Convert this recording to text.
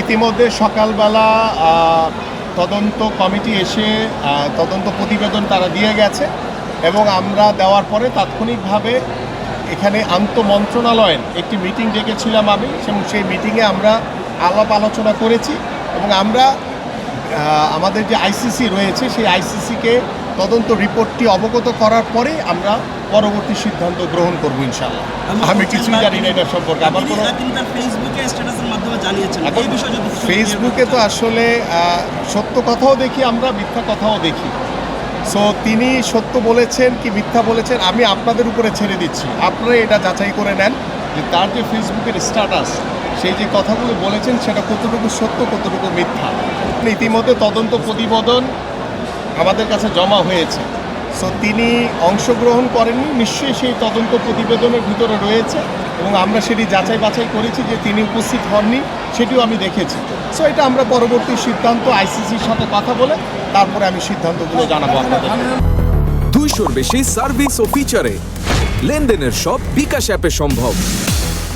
ইতিমধ্যে সকালবেলা তদন্ত কমিটি এসে তদন্ত প্রতিবেদন তারা দিয়ে গেছে এবং আমরা দেওয়ার পরে তাৎক্ষণিকভাবে এখানে আন্তঃমন্ত্রণালয়ের একটি মিটিং ডেকেছিলাম আমি, এবং সেই মিটিংয়ে আমরা আলাপ আলোচনা করেছি এবং আমরা আমাদের যে আইসিসি রয়েছে সেই আইসিসিকে তদন্ত রিপোর্টটি অবগত করার পরে আমরা পরবর্তী সিদ্ধান্ত গ্রহণ করব ইনশাআল্লাহ। আমি কিছুই জানি না এটা সম্পর্কে। আমার কোনো ফেসবুকে তো আসলে সত্য কথাও দেখি আমরা, মিথ্যা কথাও দেখি। সো তিনি সত্য বলেছেন কি মিথ্যা বলেছেন আমি আপনাদের উপরে ছেড়ে দিচ্ছি, আপনারা এটা যাচাই করে নেন যে তার যে ফেসবুকের স্ট্যাটাস সেই যে কথাগুলো বলেছেন সেটা কতটুকু সত্য কতটুকু মিথ্যা। ইতিমধ্যে তদন্ত প্রতিবেদন আমাদের কাছে জমা হয়েছে। সো তিনি অংশগ্রহণ করেননি, নিশ্চয়ই সেই তদন্ত প্রতিবেদনের ভিতরে রয়েছে এবং আমরা সেটি যাচাই বাছাই করেছি যে তিনি উপস্থিত হননি, সেটিও আমি দেখেছি। সো এটা আমরা পরবর্তী সিদ্ধান্ত আইসিসির সাথে কথা বলে তারপরে আমি সিদ্ধান্তগুলো জানাবো আপনাদের। 200-র বেশি সার্ভিস ও ফিচারে লেনদেনের সব বিকাশ অ্যাপে সম্ভব।